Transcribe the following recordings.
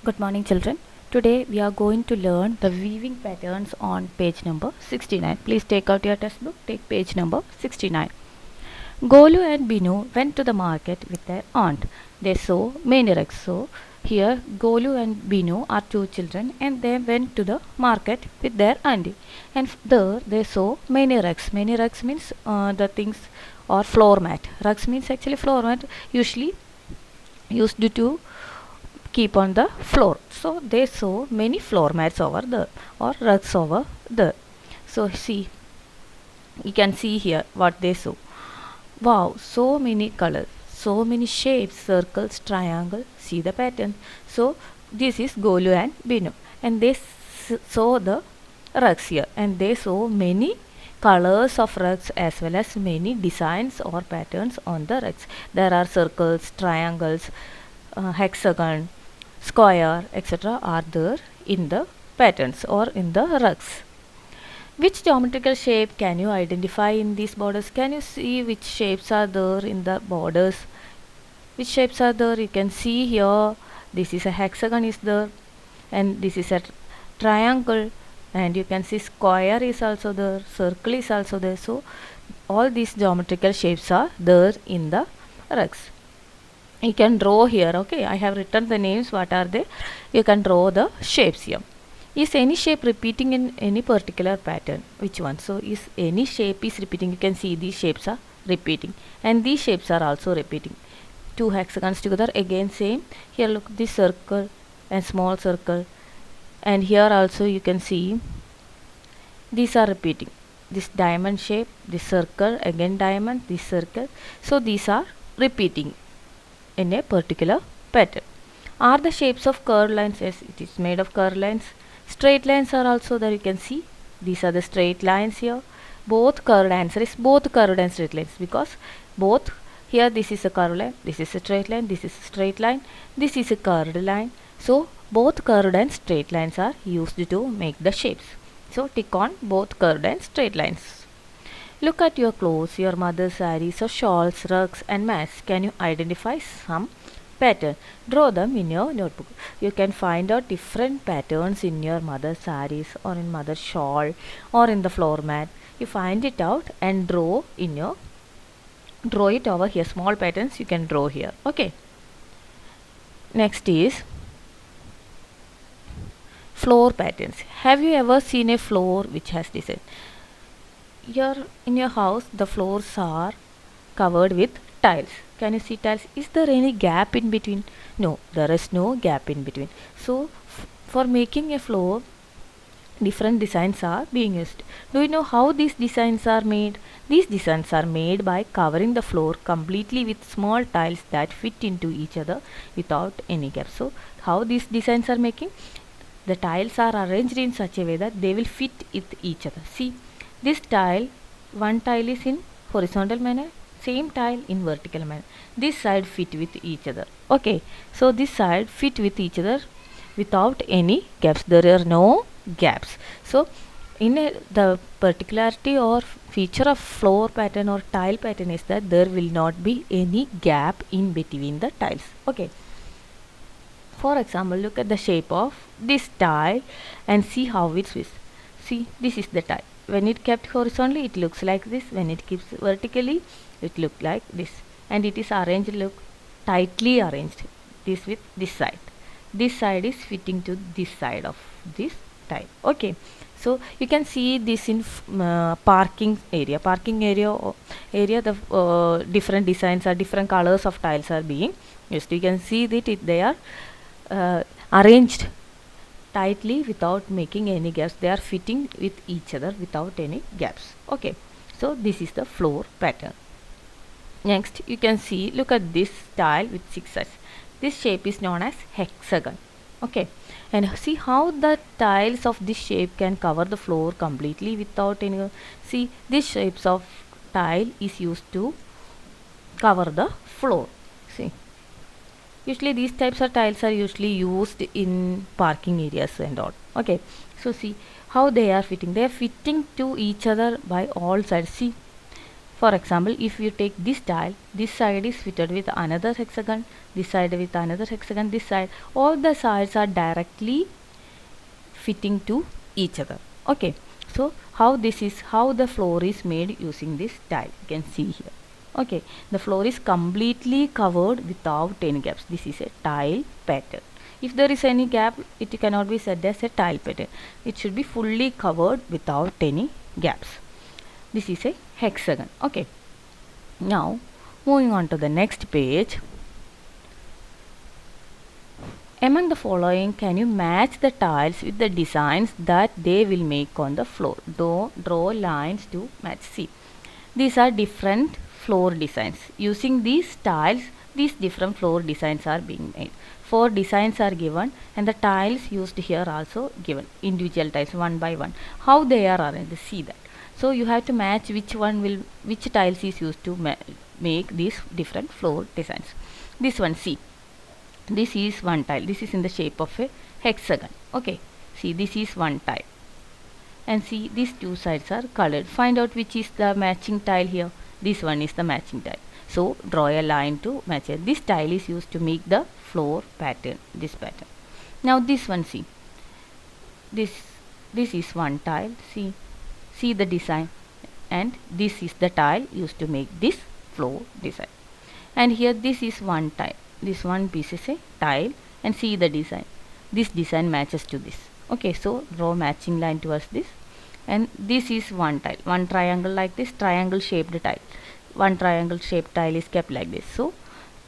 Good morning, children. Today we are going to learn the weaving patterns on page number 69. Please take out your textbook, take page number 69. Golu and Binu went to the market with their aunt. They saw many rugs. So, here Golu and Binu are two children and they went to the market with their auntie. And there they saw many rugs. Many rugs means the things or floor mat. Rugs means actually floor mat, usually used to keep on the floor. So they saw many floor mats over there or rugs over there. So see, you can see here what they saw. Wow, so many colors, so many shapes, circles, triangle. See the pattern. So this is Golu and Binu, and they saw the rugs here, and they saw many colors of rugs as well as many designs or patterns on the rugs. There are circles, triangles, hexagon, square, etc. are there in the patterns or in the rugs. Which geometrical shape can you identify in these borders? Can you see which shapes are there in the borders? Which shapes are there? You can see here this is a hexagon is there, and this is a triangle, and you can see square is also there, circle is also there. So all these geometrical shapes are there in the rugs. You can draw here. Okay, I have written the names. What are they? You can draw the shapes here. Is any shape repeating in any particular pattern? Which one? So is any shape is repeating? You can see these shapes are repeating, and these shapes are also repeating. Two hexagons together, again same. Here look, this circle and small circle, and here also you can see these are repeating. This diamond shape, this circle, again diamond, this circle. So these are repeating in a particular pattern. Are the shapes of curved lines? Yes, it is made of curved lines. Straight lines are also there. You can see these are the straight lines here. Both curved. Answer is both curved and straight lines, because both here this is a curved line, this is a straight line, this is a straight line, this is a curved line. So both curved and straight lines are used to make the shapes. So tick on both curved and straight lines. Look at your clothes, your mother's sarees or shawls, rugs and mats. Can you identify some pattern? Draw them in your notebook. You can find out different patterns in your mother's sarees or in mother's shawl or in the floor mat. You find it out and draw it over here. Small patterns you can draw here. Okay. Next is floor patterns. Have you ever seen a floor which has design? In your house the floors are covered with tiles. Can you see tiles? Is there any gap in between? No, there is no gap in between. So for making a floor, different designs are being used. Do you know how these designs are made? These designs are made by covering the floor completely with small tiles that fit into each other without any gap. So how these designs are making? The tiles are arranged in such a way that they will fit with each other. See, this tile, one tile is in horizontal manner, same tile in vertical manner. This side fit with each other. Okay, so this side fit with each other without any gaps. There are no gaps. So the particularity or feature of floor pattern or tile pattern is that there will not be any gap in between the tiles. Okay. For example, look at the shape of this tile and see how it is. See, this is the tile. When it kept horizontally, it looks like this. When it keeps vertically, it looks like this. And it is arranged, look, tightly arranged. This with this side. This side is fitting to this side of this tile. Okay. So you can see this in parking area. Parking area, the different designs or different colors of tiles are being used. You can see that they are arranged tightly without making any gaps. They are fitting with each other without any gaps. Okay, so this is the floor pattern. Next you can see, look at this tile with 6 sides. This shape is known as hexagon. Okay, and see how the tiles of this shape can cover the floor completely without any. See, this shapes of tile is used to cover the floor. See, usually these types of tiles are usually used in parking areas and all. Okay, so see how they are fitting. They are fitting to each other by all sides. See, For example, if you take this tile, this side is fitted with another hexagon, this side with another hexagon, this side, all the sides are directly fitting to each other. Okay, so how the floor is made using this tile, you can see here. Okay, the floor is completely covered without any gaps. This is a tile pattern. If there is any gap, it cannot be said as a tile pattern. It should be fully covered without any gaps. This is a hexagon. Okay, now moving on to the next page. Among the following, can you match the tiles with the designs that they will make on the floor? Draw lines to match. See, these are different floor designs. Using these tiles, these different floor designs are being made. 4 designs are given and the tiles used here also given. Individual tiles one by one. How they are arranged, see that. So you have to match which tiles is used to make these different floor designs. This one, see. This is one tile. This is in the shape of a hexagon. Okay, see, this is one tile. And see, these two sides are colored. Find out which is the matching tile here. This one is the matching tile. So draw a line to match it. This tile is used to make the floor pattern, this pattern. Now this one, see. This is one tile. See the design. And this is the tile used to make this floor design. And here this is one tile. This one piece is a tile and see the design. This design matches to this. Okay, so draw matching line towards this. And this is one tile, one triangle like this, triangle shaped tile. One triangle shaped tile is kept like this. So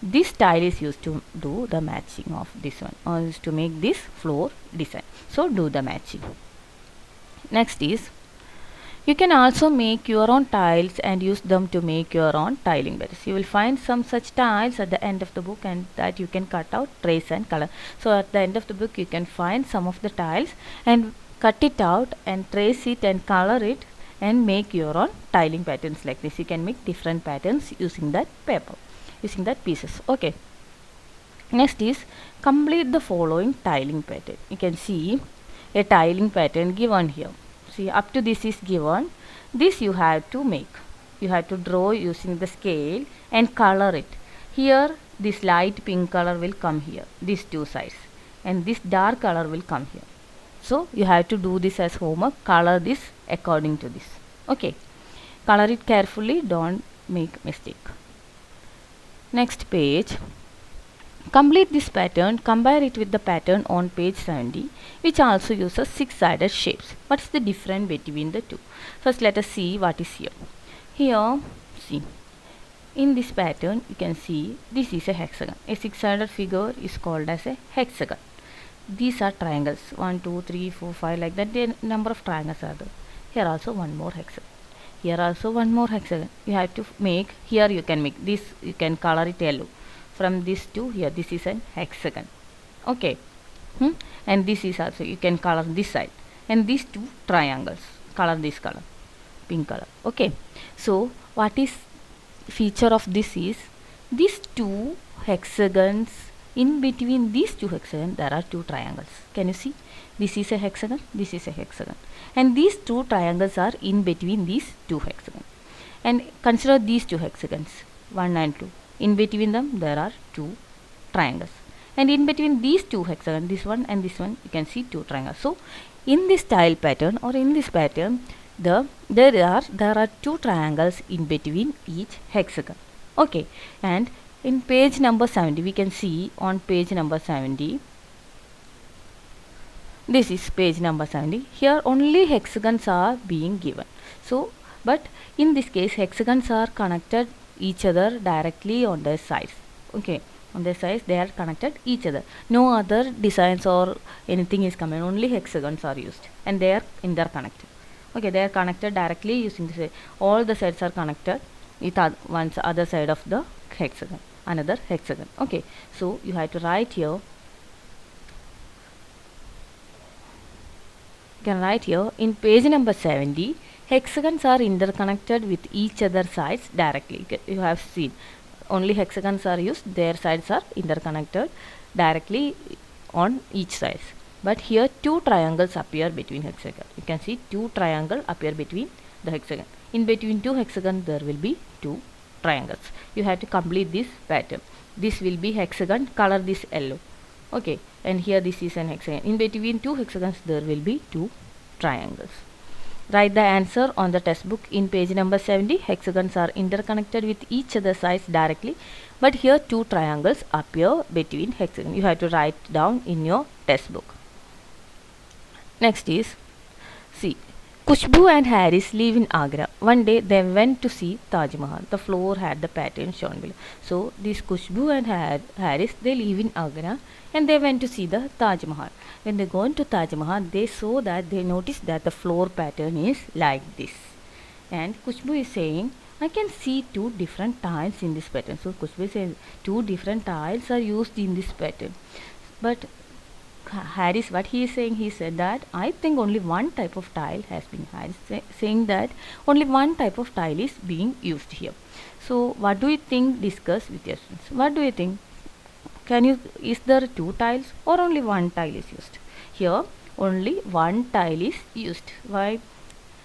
this tile is used to do the matching of this one, or used to make this floor design. So do the matching. Next is, you can also make your own tiles and use them to make your own tiling patterns. You will find some such tiles at the end of the book, and that you can cut out, trace and color. So at the end of the book you can find some of the tiles and cut it out and trace it and color it and make your own tiling patterns like this. You can make different patterns using that paper, using that pieces. Okay. Next is, complete the following tiling pattern. You can see a tiling pattern given here. See, up to this is given. This you have to make. You have to draw using the scale and color it. Here this light pink color will come here, these two sides, and this dark color will come here. So you have to do this as homework. Color this according to this. Okay, color it carefully, don't make mistake. Next page. Complete this pattern, compare it with the pattern on page 70, which also uses 6-sided shapes. What is the difference between the two? First let us see what is here. Here, see, in this pattern you can see this is a hexagon. A 6-sided figure is called as a hexagon. These are triangles, 1, 2, 3, 4, 5, like that. The number of triangles are there. Here also one more hexagon. Here also one more hexagon. You have to make, here you can make this, you can color it yellow. From this to here, this is an hexagon. Okay, and this is also, you can color this side, and these two triangles, color this color, pink color. Okay, so what is feature of this is, these two hexagons, in between these two hexagons there are two triangles. Can you see? This is a hexagon, this is a hexagon, and these two triangles are in between these two hexagons. And consider these two hexagons, 1 and 2. In between them there are two triangles, and in between these two hexagons, this one and this one, you can see two triangles. So in this tile pattern, or in this pattern, there are two triangles in between each hexagon. Okay, and in page number 70 we can see, on page number 70, this is page number 70. Here only hexagons are being given. So but in this case hexagons are connected each other directly on their sides. Okay, on their sides they are connected each other. No other designs or anything is coming, only hexagons are used, and they are interconnected. Okay, they are connected directly using this. All the sides are connected with one other side of the hexagon, another hexagon. Okay, so you have to write here, you can write here in page number 70, hexagons are interconnected with each other sides directly. You have seen only hexagons are used, their sides are interconnected directly on each sides. But here two triangles appear between hexagon. You can see two triangles appear between the hexagon. In between two hexagons there will be two triangles. You have to complete this pattern. This will be hexagon, color this yellow. Okay, and here this is an hexagon. In between two hexagons there will be two triangles. Write the answer on the textbook in page number 70. Hexagons are interconnected with each other sides directly, but here two triangles appear between hexagons. You have to write down in your textbook. Next is, see, Kushbu and Harris live in Agra. One day they went to see Taj Mahal. The floor had the pattern shown below. So this Kushbu and Harris, they live in Agra and they went to see the Taj Mahal. When they go into Taj Mahal, they noticed that the floor pattern is like this. And Kushbu is saying, I can see two different tiles in this pattern. So Kushbu says two different tiles are used in this pattern. But Harris, what he is saying, he said that I think only one type of tile has been. Harris saying that only one type of tile is being used here. So what do you think? Discuss with your students. What do you think? Is there two tiles or only one tile is used? Here only one tile is used. Why?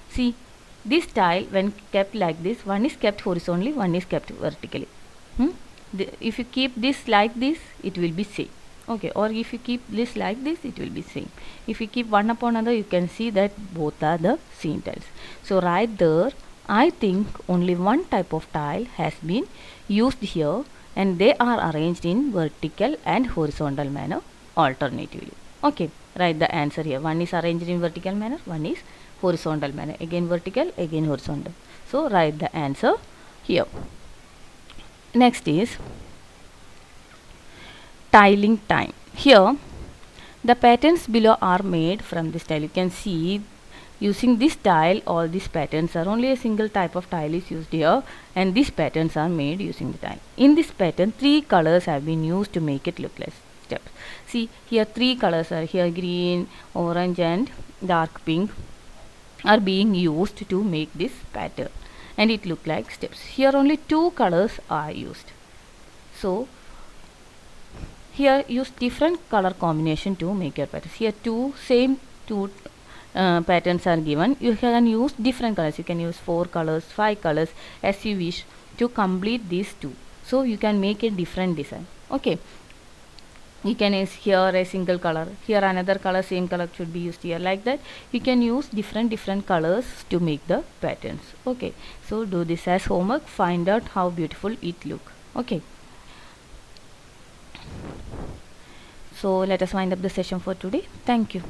See, this tile when kept like this, one is kept horizontally, one is kept vertically. If you keep this like this, it will be same. Okay, or if you keep this like this, it will be same. If you keep one upon another, you can see that both are the same tiles. So right there, I think only one type of tile has been used here, and they are arranged in vertical and horizontal manner alternatively. Okay, write the answer here. One is arranged in vertical manner, one is horizontal manner. Again vertical, again horizontal. So write the answer here. Next is tiling time. Here the patterns below are made from this tile. You can see using this tile all these patterns are, only a single type of tile is used here, and these patterns are made using the tile. In this pattern, three colors have been used to make it look like steps. See here three colors are here, green, orange and dark pink are being used to make this pattern, and it look like steps. Here only two colors are used. So here use different color combination to make your patterns. Here two patterns are given. You can use different colors. You can use 4 colors, 5 colors as you wish to complete these two. So you can make a different design. Okay. You can use here a single color, here another color, same color should be used here, like that. You can use different colors to make the patterns. Okay. So do this as homework. Find out how beautiful it look. Okay. So let us wind up the session for today. Thank you.